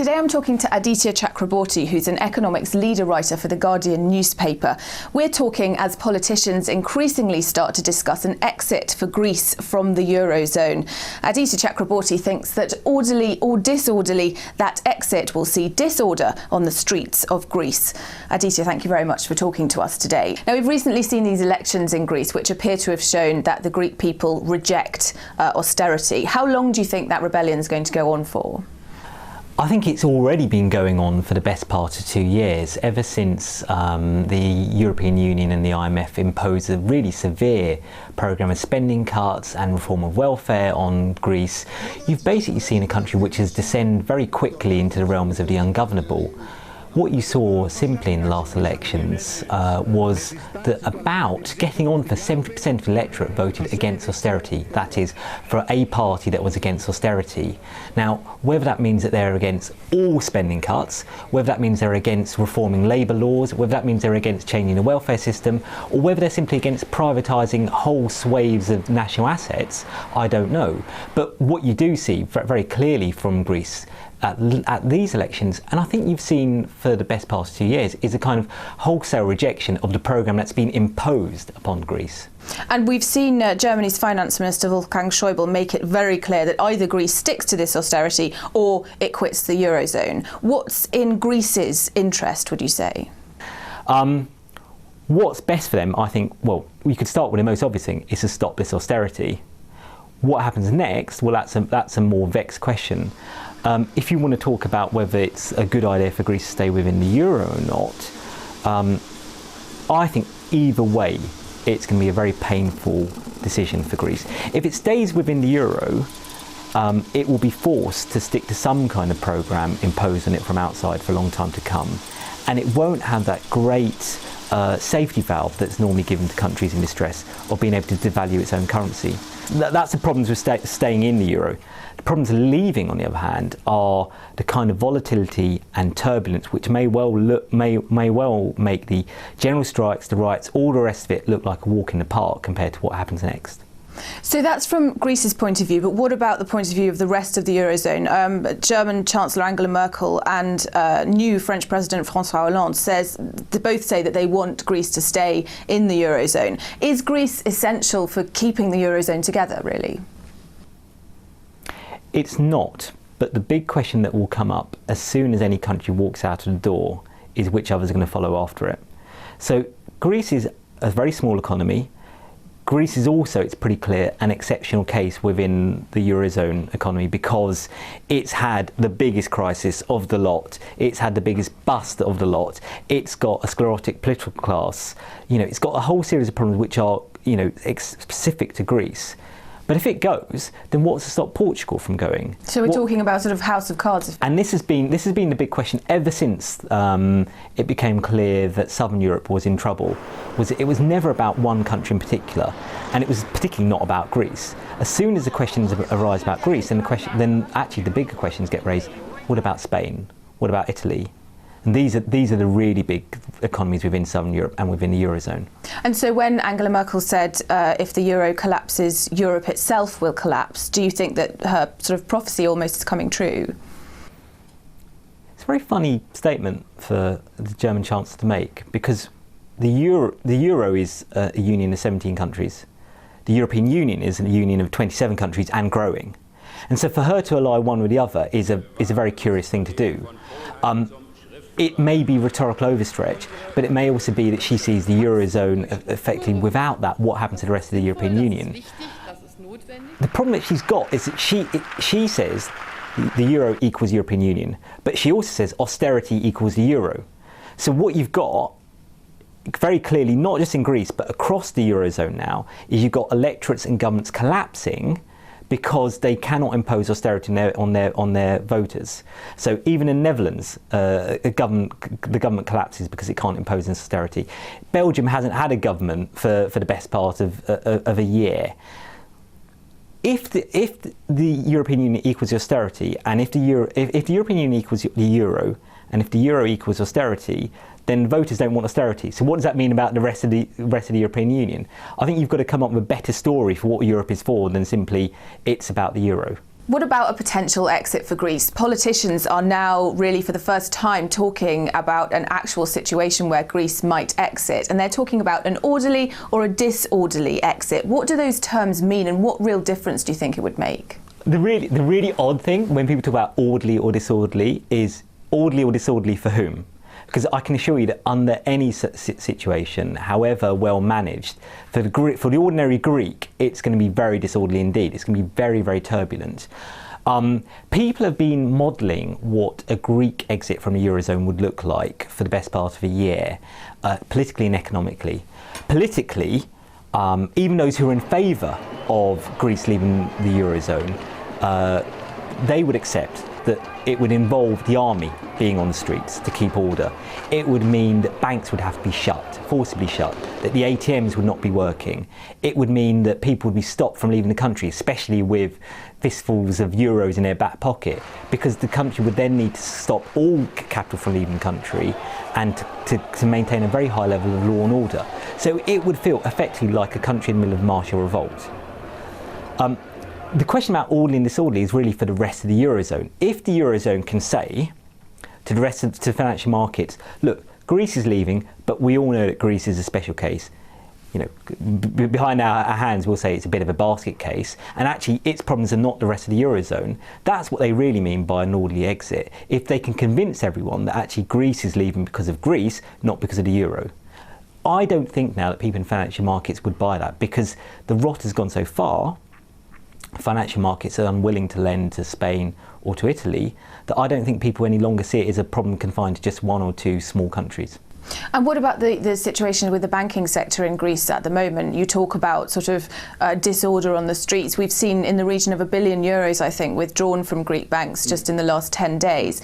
Today I'm talking to Aditya Chakraborty, who's an economics leader writer for The Guardian newspaper. We're talking as politicians increasingly start to discuss an exit for Greece from the Eurozone. Aditya Chakraborty thinks that orderly or disorderly, that exit will see disorder on the streets of Greece. Aditya, thank you very much for talking to us today. Now, we've recently seen these elections in Greece, which appear to have shown that the Greek people reject austerity. How long do you think that rebellion is going to go on for? I think it's already been going on for the best part of 2 years, ever since the European Union and the IMF imposed a really severe programme of spending cuts and reform of welfare on Greece. You've basically seen a country which has descended very quickly into the realms of the ungovernable. What you saw simply in the last elections was that about getting on for 70% of the electorate voted against austerity, that is, for a party that was against austerity. Now, whether that means that they're against all spending cuts, whether that means they're against reforming labour laws, whether that means they're against changing the welfare system, or whether they're simply against privatising whole swathes of national assets, I don't know. But what you do see very clearly from Greece at these elections, and I think you've seen for the best part of 2 years, is a kind of wholesale rejection of the programme that's been imposed upon Greece. And we've seen Germany's finance minister Wolfgang Schäuble make it very clear that either Greece sticks to this austerity or it quits the Eurozone. What's in Greece's interest, would you say? What's best for them, I think, well, we could start with the most obvious thing, is to stop this austerity. What happens next? Well, that's a more vexed question. If you want to talk about whether it's a good idea for Greece to stay within the euro or not, I think either way it's going to be a very painful decision for Greece. If it stays within the euro, it will be forced to stick to some kind of programme imposed on it from outside for a long time to come, and it won't have that great safety valve that's normally given to countries in distress of being able to devalue its own currency. That's the problems with staying in the euro. The problems leaving, on the other hand, are the kind of volatility and turbulence which may well make the general strikes, the riots, all the rest of it look like a walk in the park compared to what happens next. So that's from Greece's point of view, but what about the point of view of the rest of the Eurozone? German Chancellor Angela Merkel and new French President François Hollande both say that they want Greece to stay in the Eurozone. Is Greece essential for keeping the Eurozone together, really? It's not, but the big question that will come up as soon as any country walks out of the door is which others are going to follow after it. So Greece is a very small economy. Greece is also, it's pretty clear, an exceptional case within the Eurozone economy because it's had the biggest crisis of the lot. It's had the biggest bust of the lot. It's got a sclerotic political class. It's got a whole series of problems which are, specific to Greece. But if it goes, then what's to stop Portugal from going? So we're talking about sort of house of cards. And this has been the big question ever since it became clear that Southern Europe was in trouble. It was never about one country in particular, and it was particularly not about Greece. As soon as the questions arise about Greece, then actually the bigger questions get raised. What about Spain? What about Italy? And these are the really big economies within Southern Europe and within the Eurozone. And so when Angela Merkel said if the euro collapses, Europe itself will collapse, do you think that her sort of prophecy almost is coming true? It's a very funny statement for the German Chancellor to make, because the euro is a union of 17 countries. The European Union is a union of 27 countries and growing. And so for her to ally one with the other is a very curious thing to do. It may be rhetorical overstretch, but it may also be that she sees the Eurozone effectively without that. What happens to the rest of the European Union? The problem that she's got is that she says the euro equals European Union, but she also says austerity equals the euro. So what you've got very clearly, not just in Greece, but across the Eurozone now, is you've got electorates and governments collapsing because they cannot impose austerity on their voters. So even in Netherlands, the government collapses because it can't impose austerity. Belgium hasn't had a government for the best part of a year. If the European Union equals austerity, and if the European Union equals the euro, and if the euro equals austerity, then voters don't want austerity. So what does that mean about the rest of the European Union? I think you've got to come up with a better story for what Europe is for than simply it's about the euro. What about a potential exit for Greece? Politicians are now really for the first time talking about an actual situation where Greece might exit, and they're talking about an orderly or a disorderly exit. What do those terms mean, and what real difference do you think it would make? The really odd thing when people talk about orderly or disorderly is orderly or disorderly for whom? Because I can assure you that under any situation, however well managed, for the ordinary Greek, it's going to be very disorderly indeed. It's going to be very, very turbulent. People have been modelling what a Greek exit from the Eurozone would look like for the best part of a year, politically and economically. Politically, even those who are in favour of Greece leaving the Eurozone, they would accept that it would involve the army being on the streets to keep order. It would mean that banks would have to be shut, forcibly shut, that the ATMs would not be working. It would mean that people would be stopped from leaving the country, especially with fistfuls of euros in their back pocket, because the country would then need to stop all capital from leaving the country and to maintain a very high level of law and order. So it would feel effectively like a country in the middle of martial revolt. The question about orderly and disorderly is really for the rest of the Eurozone. If the Eurozone can say to the rest of the financial markets, look, Greece is leaving, but we all know that Greece is a special case. You know, behind our hands we'll say it's a bit of a basket case, and actually its problems are not the rest of the Eurozone. That's what they really mean by an orderly exit. If they can convince everyone that actually Greece is leaving because of Greece, not because of the euro. I don't think now that people in financial markets would buy that, because the rot has gone so far. Financial markets are unwilling to lend to Spain or to Italy, that I don't think people any longer see it as a problem confined to just one or two small countries. And what about the situation with the banking sector in Greece at the moment? You talk about sort of disorder on the streets. We've seen in the region of €1 billion, I think, withdrawn from Greek banks just in the last 10 days.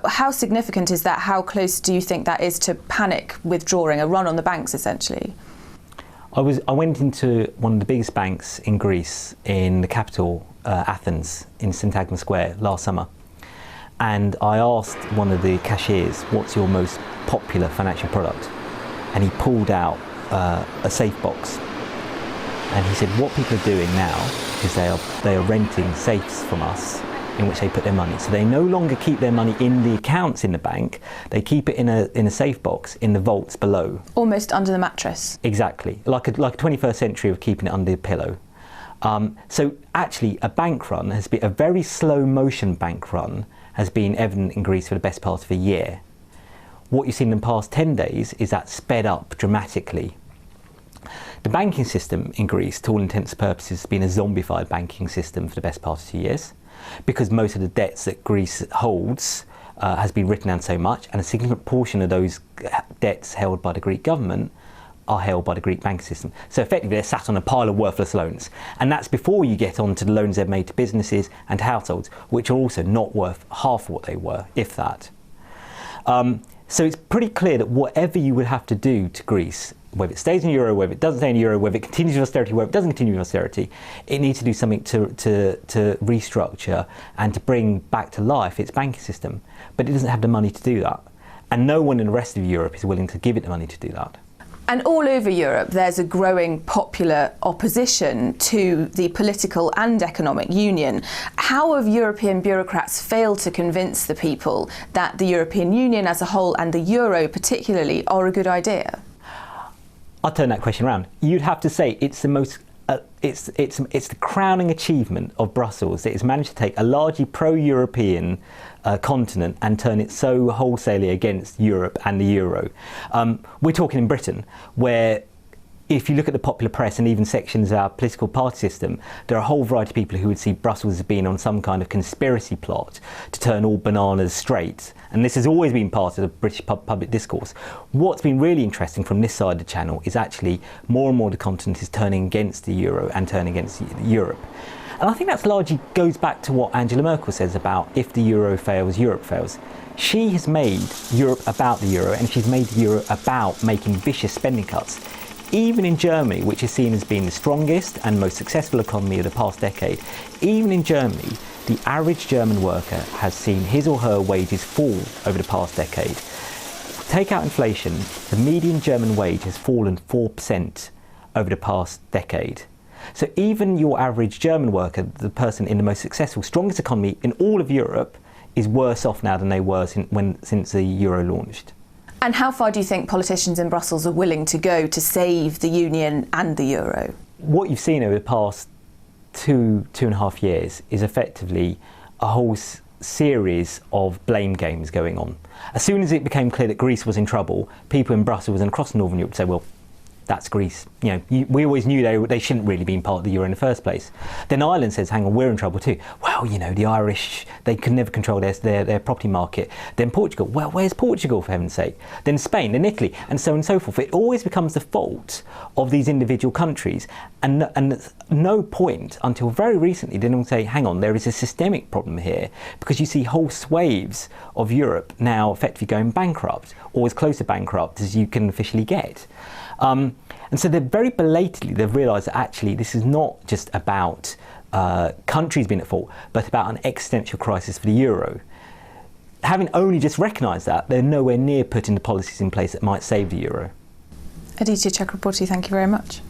How significant is that? How close do you think that is to panic withdrawing, a run on the banks essentially? I went into one of the biggest banks in Greece, in the capital, Athens, in Syntagma Square last summer. And I asked one of the cashiers, what's your most popular financial product? And he pulled out a safe box. And he said, what people are doing now is they are renting safes from us in which they put their money. So they no longer keep their money in the accounts in the bank, they keep it in a safe box in the vaults below. Almost under the mattress. Exactly, like a 21st century of keeping it under the pillow. So actually a bank run has been, a very slow motion bank run has been evident in Greece for the best part of a year. What you've seen in the past 10 days is that sped up dramatically. The banking system in Greece, to all intents and purposes, has been a zombified banking system for the best part of 2 years, because most of the debts that Greece holds has been written down so much, and a significant portion of those debts held by the Greek government are held by the Greek banking system. So effectively they're sat on a pile of worthless loans, and that's before you get on to the loans they've made to businesses and households, which are also not worth half what they were, if that. So it's pretty clear that whatever you would have to do to Greece, whether it stays in the euro, whether it doesn't stay in the euro, whether it continues with austerity, whether it doesn't continue with austerity, it needs to do something to restructure and to bring back to life its banking system. But it doesn't have the money to do that. And no one in the rest of Europe is willing to give it the money to do that. And all over Europe, there's a growing popular opposition to the political and economic union. How have European bureaucrats failed to convince the people that the European Union as a whole, and the euro particularly, are a good idea? I'll turn that question around. You'd have to say it's the most, it's the crowning achievement of Brussels that it's managed to take a largely pro-European continent and turn it so wholesalely against Europe and the euro. We're talking in Britain, where if you look at the popular press and even sections of our political party system, there are a whole variety of people who would see Brussels as being on some kind of conspiracy plot to turn all bananas straight. And this has always been part of the British public discourse. What's been really interesting from this side of the channel is actually more and more the continent is turning against the euro and turning against Europe. And I think that largely goes back to what Angela Merkel says about if the euro fails, Europe fails. She has made Europe about the euro, and she's made the euro about making vicious spending cuts. Even in Germany, which is seen as being the strongest and most successful economy of the past decade, even in Germany, the average German worker has seen his or her wages fall over the past decade. Take out inflation, the median German wage has fallen 4% over the past decade. So even your average German worker, the person in the most successful, strongest economy in all of Europe, is worse off now than they were since the euro launched. And how far do you think politicians in Brussels are willing to go to save the union and the euro? What you've seen over the past two and a half years is effectively a whole series of blame games going on. As soon as it became clear that Greece was in trouble, people in Brussels and across Northern Europe said, well, that's Greece. We always knew they shouldn't really be part of the euro in the first place. Then Ireland says, hang on, we're in trouble too. Well, the Irish, they could never control their property market. Then Portugal, well, where's Portugal, for heaven's sake? Then Spain, then Italy, and so on and so forth. It always becomes the fault of these individual countries. And at no point until very recently did anyone say, hang on, there is a systemic problem here, because you see whole swathes of Europe now effectively going bankrupt, or as close to bankrupt as you can officially get. And so they're very belatedly, they've realised that actually this is not just about countries being at fault, but about an existential crisis for the euro. Having only just recognised that, they're nowhere near putting the policies in place that might save the euro. Aditya Chakraborty, thank you very much.